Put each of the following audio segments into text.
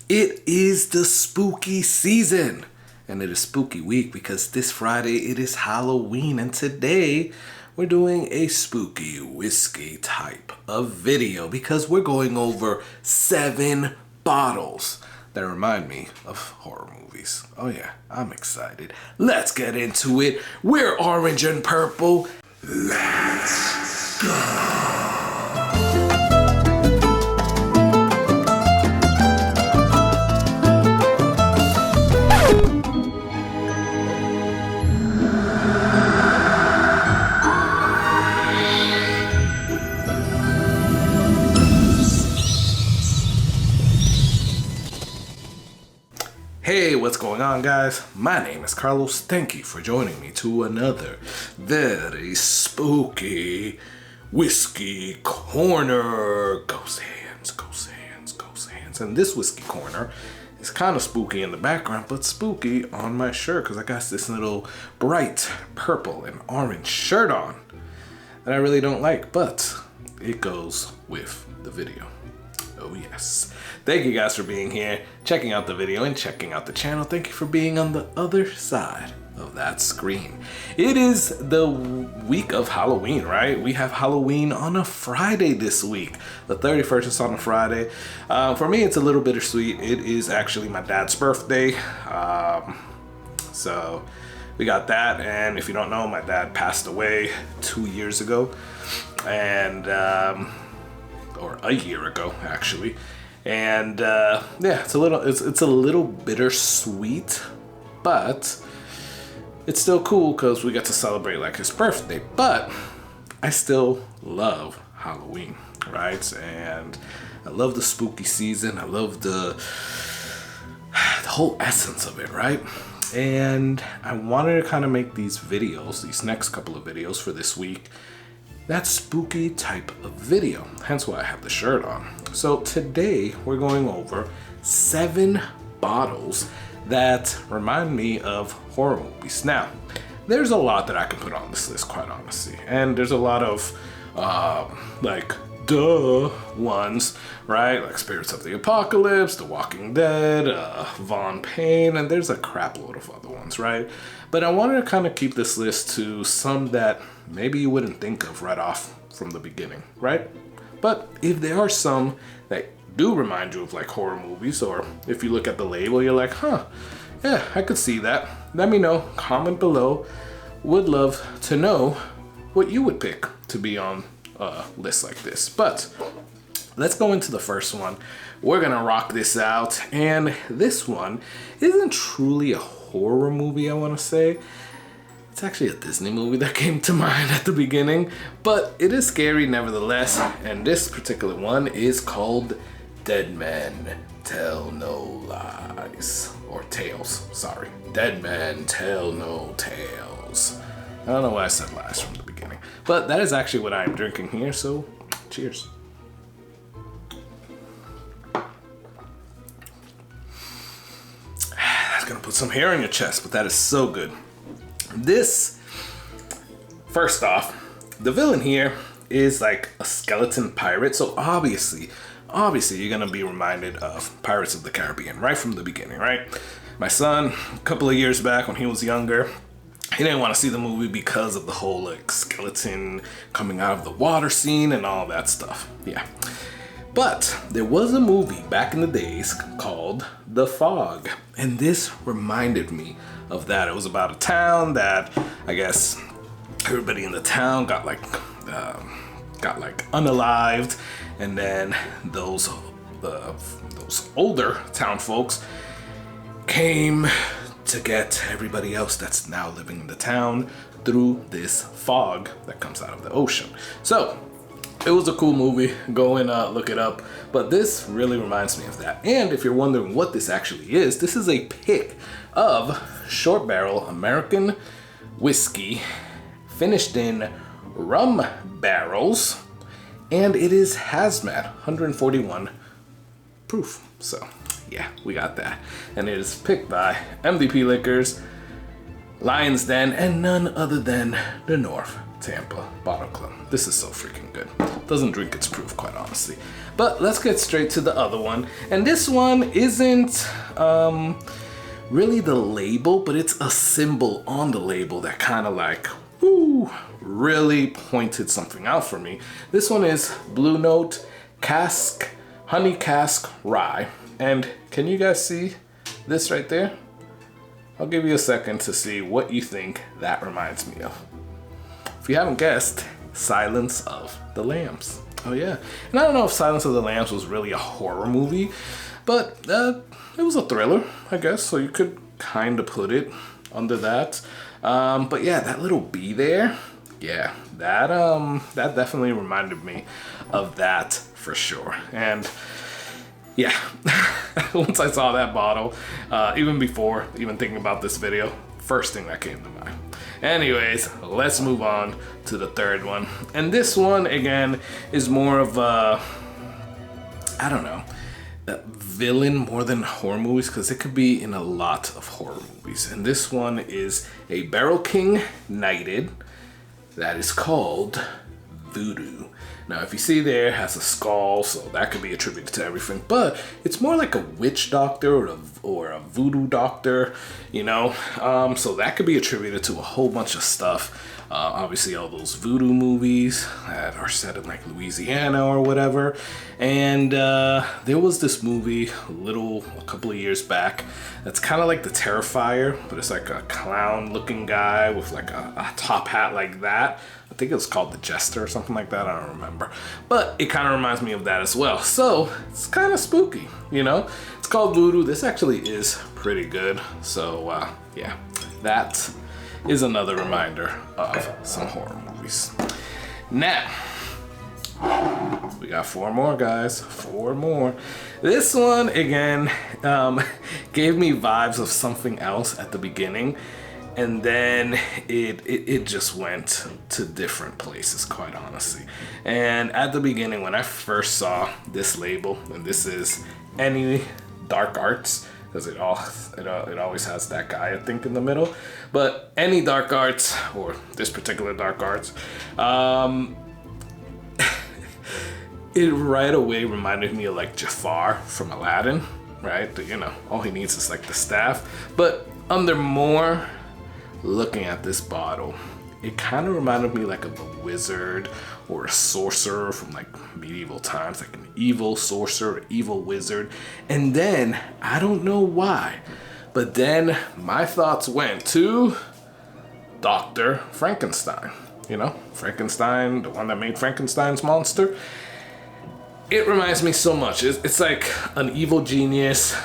It is the spooky season, and it is spooky week because this Friday it is Halloween, and today we're doing a spooky whiskey type of video because we're going over 7 bottles that remind me of horror movies. Oh yeah, I'm excited. Let's get into it. We're orange and purple. Let's go. Hey, what's going on, guys? My name is Carlos. Thank you for joining me to another very spooky whiskey corner. Ghost hands, ghost hands, ghost hands. And this whiskey corner is kind of spooky in the background, but spooky on my shirt because I got this little bright purple and orange shirt on that I really don't like, but it goes with the video. Oh yes. Thank you guys for being here, checking out the video and checking out the channel. Thank you for being on the other side of that screen. It is the week of Halloween, right? We have Halloween on a Friday this week. The 31st is on a Friday. For me, it's a little bittersweet. It is actually my dad's birthday. So we got that. And if you don't know, my dad passed away 2 years ago. And or a year ago actually, and yeah, it's a little bittersweet, but it's still cool because we get to celebrate like his birthday. But I still love Halloween, right? And I love the spooky season. I love the whole essence of it, right? And I wanted to kind of make these videos, these next couple of videos for this week, that spooky type of video, hence why I have the shirt on. So today we're going over 7 bottles that remind me of horror movies. Now, there's a lot that I can put on this list, quite honestly, and there's a lot of like duh ones, right? Like Spirits of the Apocalypse, The Walking Dead, Von Payne, and there's a crap load of other ones, right? But I wanted to kind of keep this list to some that maybe you wouldn't think of right off from the beginning, right? But if there are some that do remind you of like horror movies, or if you look at the label, you're like, huh, yeah, I could see that. Let me know, comment below. Would love to know what you would pick to be on a list like this. But let's go into the first one. We're gonna rock this out, and this one isn't truly a horror movie, I wanna say. It's actually a Disney movie that came to mind at the beginning, but it is scary nevertheless, and this particular one is called Dead Men Tell No Lies. Or Tales, sorry. Dead Men Tell No Tales. I don't know why I said lies from the beginning, but that is actually what I'm drinking here, so cheers. That's gonna put some hair on your chest, but that is so good. This, first off, the villain here is like a skeleton pirate, so obviously you're gonna be reminded of Pirates of the Caribbean right from the beginning, right? My son, a couple of years back when he was younger, he didn't want to see the movie because of the whole like skeleton coming out of the water scene and all that stuff. Yeah. But there was a movie back in the days called The Fog, and this reminded me of that. It was about a town that I guess everybody in the town got like unalived, and then those older town folks came to get everybody else that's now living in the town through this fog that comes out of the ocean. So it was a cool movie. Go and look it up. But this really reminds me of that. And if you're wondering what this actually is, this is a pick of Shortbarrel American whiskey finished in rum barrels. And it is Hazmat, 141 proof. So yeah, we got that. And it is picked by MDP Liquors, Lion's Den, and none other than the North Tampa Bottle Club. This is so freaking good. doesn't drink its proof, quite honestly. But let's get straight to the other one. And this one isn't really the label, but it's a symbol on the label that kind of like, woo, really pointed something out for me. This one is Blue Note Cask, Honey Cask Rye. And can you guys see this right there? I'll give you a second to see what you think that reminds me of. If you haven't guessed, Silence of the Lambs. Oh yeah, and I don't know if Silence of the Lambs was really a horror movie, but it was a thriller, I guess, so you could kind of put it under that. But yeah, that little bee there, yeah, that definitely reminded me of that for sure. And yeah, once I saw that bottle, even before even thinking about this video, first thing that came to mind. Anyways, let's move on to the third one. And this one, again, is more of a, I don't know, a villain more than horror movies, because it could be in a lot of horror movies. And this one is a Barrel King Knighted that is called Voodoo. Now, if you see there, it has a skull, so that could be attributed to everything, but it's more like a witch doctor or a voodoo doctor, you know? So that could be attributed to a whole bunch of stuff. Obviously, all those voodoo movies that are set in like Louisiana or whatever. And there was this movie a couple of years back that's kind of like The Terrifier, but it's like a clown looking guy with like a top hat like that. I think it was called The Jester or something like that. I don't remember. But it kind of reminds me of that as well. So it's kind of spooky, you know? It's called Voodoo. This actually is pretty good. So yeah, that is another reminder of some horror movies. Now, we got 4 more, guys. 4 more. This one, again, gave me vibes of something else at the beginning. And then it just went to different places, quite honestly. And at the beginning, when I first saw this label, and this is Any Dark Arts, because it always has that guy, I think, in the middle. But Any Dark Arts, or this particular Dark Arts, it right away reminded me of like Jafar from Aladdin, right? You know, all he needs is like the staff. But under more looking at this bottle, it kind of reminded me like of a wizard or a sorcerer from like medieval times, like an evil sorcerer, evil wizard. And then, I don't know why, but then my thoughts went to Dr. Frankenstein. You know, Frankenstein, the one that made Frankenstein's monster. It reminds me so much. It's like an evil genius,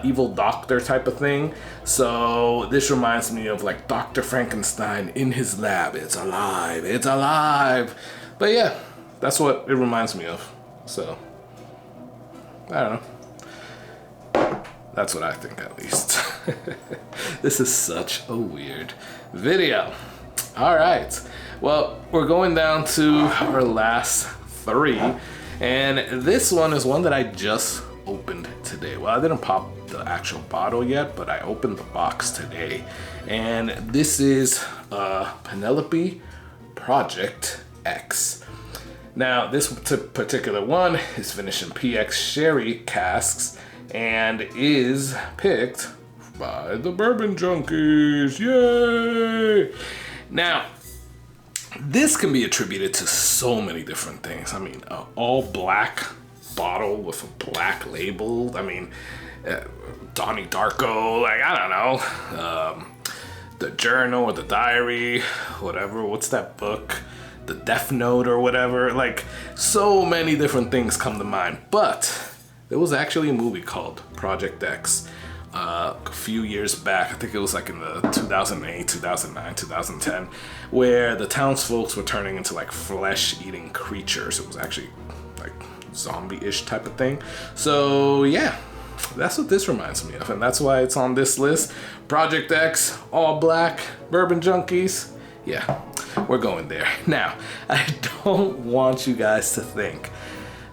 evil doctor type of thing. So this reminds me of like Dr. Frankenstein in his lab. It's alive, it's alive. But yeah, that's what it reminds me of. So, I don't know. That's what I think, at least. This is such a weird video. All right, well, we're going down to our last 3. And this one is one that I just opened today. Well, I didn't pop the actual bottle yet, but I opened the box today. And this is Penelope Project X. Now, this particular one is finished in PX Sherry casks and is picked by the Bourbon Junkies. Yay! Now, this can be attributed to so many different things. I mean, an all black bottle with a black label. I mean, Donnie Darko, like, I don't know. The journal or the diary, whatever. What's that book? The Death Note or whatever. Like, so many different things come to mind. But there was actually a movie called Project X a few years back. I think it was like in the 2008, 2009, 2010, where the townsfolk were turning into like flesh-eating creatures. It was actually like zombie-ish type of thing. So yeah, that's what this reminds me of, and that's why it's on this list. Project X, all black, Bourbon Junkies. Yeah, we're going there. Now, I don't want you guys to think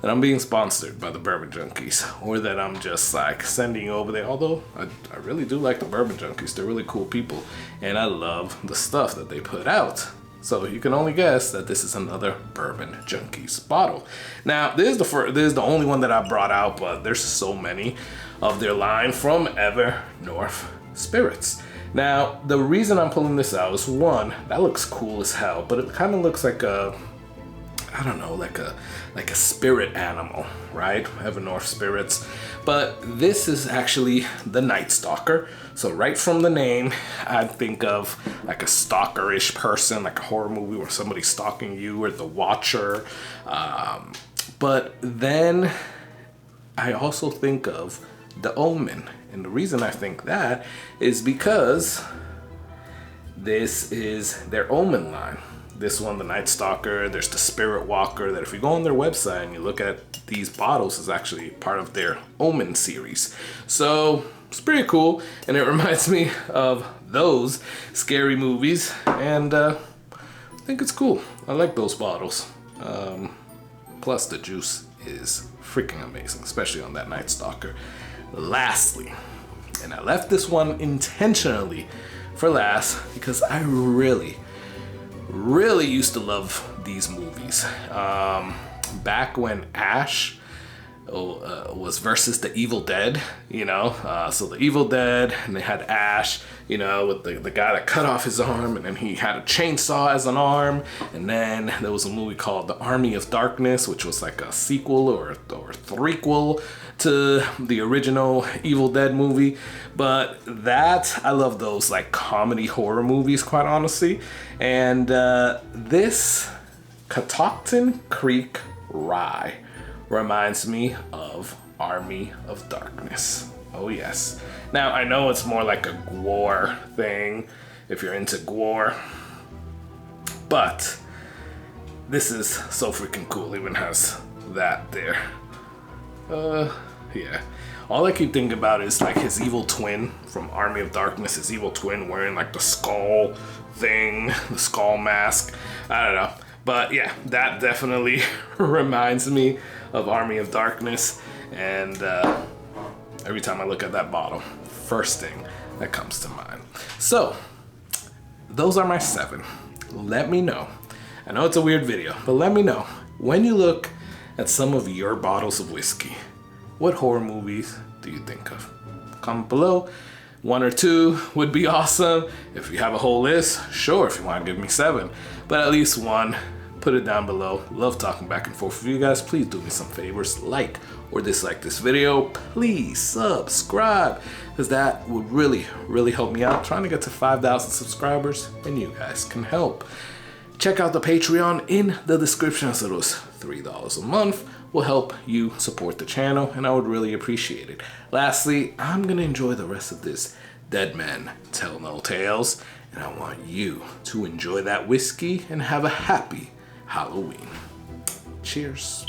that I'm being sponsored by the Bourbon Junkies, or that I'm just like sending you over there. Although I really do like the Bourbon Junkies. They're really cool people, and I love the stuff that they put out. So you can only guess that this is another Bourbon Junkies bottle. Now, this is the only one that I brought out, but there's so many of their line from Evernorth Spirits. Now, the reason I'm pulling this out is, one, that looks cool as hell, but it kind of looks like a, I don't know, like a spirit animal, right? Evernorth Spirits. But this is actually the Night Stalker. So right from the name, I'd think of like a stalker-ish person, like a horror movie where somebody's stalking you, or the Watcher. But then I also think of the Omen. And the reason I think that is because this is their Omen line. This one, the Night Stalker, there's the Spirit Walker, that if you go on their website and you look at these bottles, is actually part of their Omen series. So it's pretty cool, and it reminds me of those scary movies, and I think it's cool. I like those bottles. Plus the juice is freaking amazing, especially on that Night Stalker. Lastly, and I left this one intentionally for last because I really used to love these movies. Back when Ash was versus the Evil Dead, you know, so the Evil Dead, and they had Ash, you know, with the guy that cut off his arm, and then he had a chainsaw as an arm, and then there was a movie called The Army of Darkness, which was like a sequel or threequel to the original Evil Dead movie. But that, I love those like comedy horror movies, quite honestly. And this Catoctin Creek Rye reminds me of Army of Darkness. Oh yes. Now I know it's more like a gore thing if you're into gore, but this is so freaking cool. It even has that there. Yeah. All I keep thinking about is like his evil twin from Army of Darkness, his evil twin wearing like the skull thing, the skull mask. I don't know. But yeah, that definitely reminds me of Army of Darkness. And every time I look at that bottle, first thing that comes to mind. So, those are my 7. Let me know. I know it's a weird video, but let me know. When you look at some of your bottles of whiskey, what horror movies do you think of? Comment below. 1 or 2 would be awesome. If you have a whole list, sure, if you want to give me 7. But at least 1, put it down below. Love talking back and forth with you guys. Please do me some favors. Like or dislike this video. Please subscribe, because that would really help me out. Trying to get to 5,000 subscribers, and you guys can help. Check out the Patreon in the description. So those $3 a month will help you support the channel, and I would really appreciate it. Lastly, I'm gonna enjoy the rest of this Dead Men Tell No Tales, and I want you to enjoy that whiskey and have a happy Halloween. Cheers.